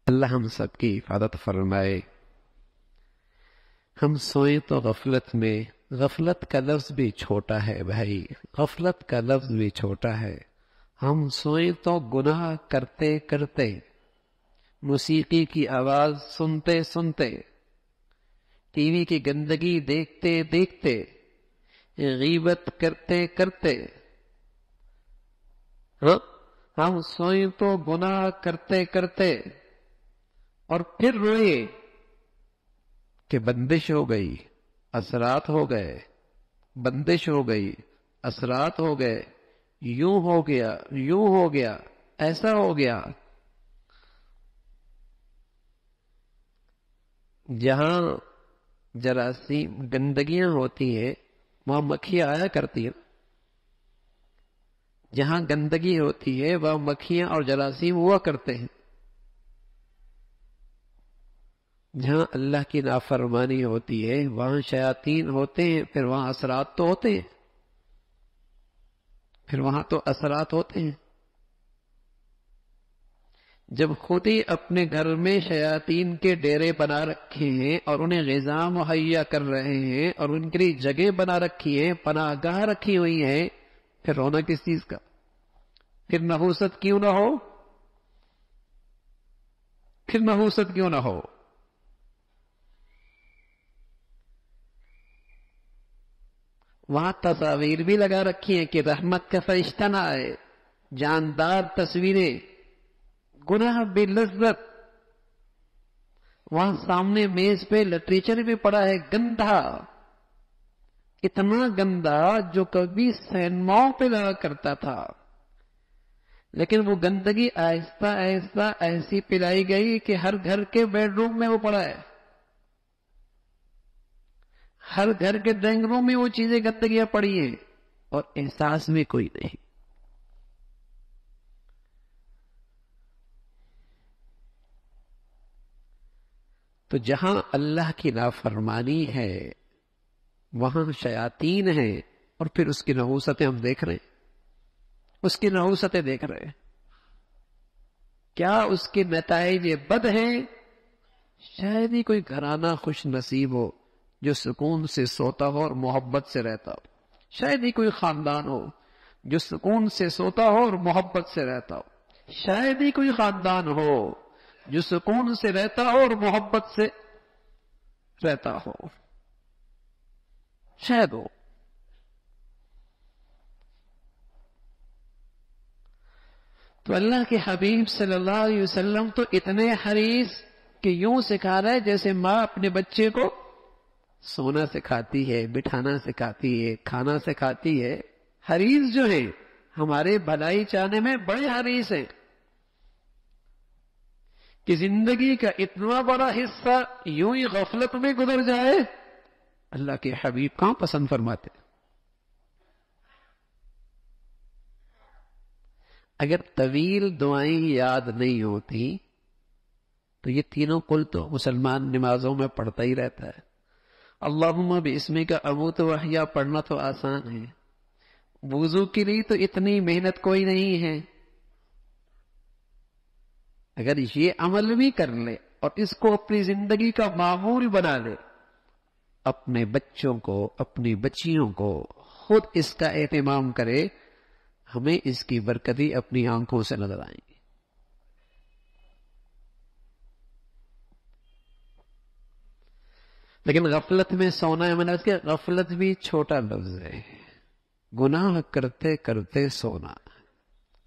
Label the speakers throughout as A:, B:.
A: اللہ ہم سب کی حفاظت فرمائے۔ ہم سوئیں تو غفلت میں، غفلت کا لفظ بھی چھوٹا ہے بھائی، غفلت کا لفظ بھی چھوٹا ہے۔ ہم سوئیں تو گناہ کرتے کرتے، موسیقی کی آواز سنتے سنتے، ٹی وی کی گندگی دیکھتے دیکھتے، غیبت کرتے کرتے، ہم سوئیں تو گناہ کرتے کرتے، اور پھر روئے کہ بندش ہو گئی، اثرات ہو گئے، بندش ہو گئی، اثرات ہو گئے، یوں ہو گیا، یوں ہو گیا، ایسا ہو گیا۔ جہاں جراثیم گندگیاں ہوتی ہیں وہاں مکھیاں آیا کرتی ہیں، جہاں گندگی ہوتی ہے وہاں مکھیاں اور جراثیم ہوا کرتے ہیں۔ جہاں اللہ کی نافرمانی ہوتی ہے وہاں شیاطین ہوتے ہیں، پھر وہاں اثرات تو ہوتے ہیں، پھر وہاں تو اثرات ہوتے ہیں۔ جب خود ہی اپنے گھر میں شیاطین کے ڈیرے بنا رکھے ہیں اور انہیں غذا مہیا کر رہے ہیں اور ان کے لیے جگہ بنا رکھی ہے، پناہ گاہ رکھی ہوئی ہے، پھر رونا کس چیز کا؟ پھر نحوست کیوں نہ ہو؟ پھر نحوست کیوں نہ ہو؟ وہاں تصاویر بھی لگا رکھی ہیں کہ رحمت کا فرشتہ نہ آئے، جاندار تصویریں، گناہ بے لذت۔ وہاں سامنے میز پہ لٹریچر بھی پڑا ہے گندا، اتنا گندا جو کبھی سینماؤں پہ لگا کرتا تھا، لیکن وہ گندگی آہستہ آہستہ ایسی پلائی گئی کہ ہر گھر کے بیڈ روم میں وہ پڑا ہے، ہر گھر کے ڈرائنگ روم میں وہ چیزیں گندگیاں پڑی ہیں، اور احساس میں کوئی نہیں۔ تو جہاں اللہ کی نافرمانی ہے وہاں شیاطین ہیں، اور پھر اس کی نحوستیں ہم دیکھ رہے ہیں، اس کی نحوستیں دیکھ رہے ہیں۔ کیا اس کے نتائج بد ہیں؟ شاید ہی کوئی گھرانہ خوش نصیب ہو جو سکون سے سوتا ہو اور محبت سے رہتا ہو، شاید ہی کوئی خاندان ہو جو سکون سے سوتا ہو اور محبت سے رہتا ہو، شاید ہی کوئی خاندان ہو جو سکون سے رہتا ہو اور محبت سے رہتا ہو، شاید ہو۔ تو اللہ کے حبیب صلی اللہ علیہ وسلم تو اتنے حریص کہ یوں سکھا رہا ہے جیسے ماں اپنے بچے کو سونا سکھاتی ہے، بٹھانا سکھاتی ہے، کھانا سکھاتی ہے۔ حریص جو ہیں ہمارے بھلائی چاہنے میں بڑے حریص ہیں کہ زندگی کا اتنا بڑا حصہ یوں ہی غفلت میں گزر جائے، اللہ کے حبیب کہاں پسند فرماتے؟ اگر طویل دعائیں یاد نہیں ہوتی تو یہ تینوں قل تو مسلمان نمازوں میں پڑھتا ہی رہتا ہے۔ اللہم باسمک اموت واحیا پڑھنا تو آسان ہے، وضو کے لیے تو اتنی محنت کوئی نہیں ہے۔ اگر یہ عمل بھی کر لے اور اس کو اپنی زندگی کا معمول بنا لے، اپنے بچوں کو، اپنی بچیوں کو خود اس کا اہتمام کرے، ہمیں اس کی برکتیں اپنی آنکھوں سے نظر آئیں گی۔ لیکن غفلت میں سونا ہے، میں نے اس کے غفلت بھی چھوٹا لفظ ہے، گناہ کرتے کرتے سونا۔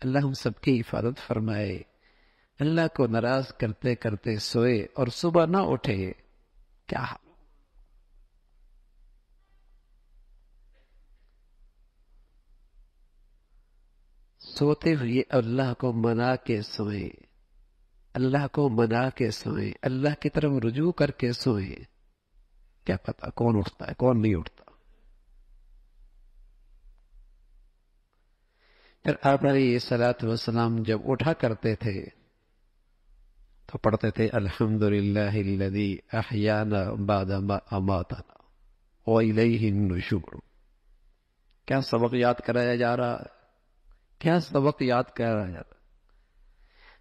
A: اللہ ہم سب کی حفاظت فرمائے۔ اللہ کو ناراض کرتے کرتے سوئے اور صبح نہ اٹھے، کیا حال؟ سوتے ہوئے اللہ کو منا کے سوئیں، اللہ کو منا کے سوئیں، اللہ کی طرف رجوع کر کے سوئیں۔ کیا پتا کون اٹھتا ہے کون نہیں اٹھتا۔ پھر آپ علیہ الصلوۃ والسلام جب اٹھا کرتے تھے تو پڑھتے تھے الحمدللہ الذی احیانا بعد ما اماتنا والیہ النشور۔ کیا سبق یاد کرایا جا رہا ہے؟ کیا سبق یاد کرایا جا رہا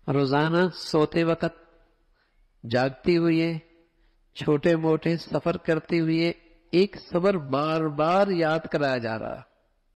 A: ہے؟ روزانہ سوتے وقت جاگتے ہوئے چھوٹے موٹے سفر کرتے ہوئے ایک صبر بار بار یاد کرایا جا رہا.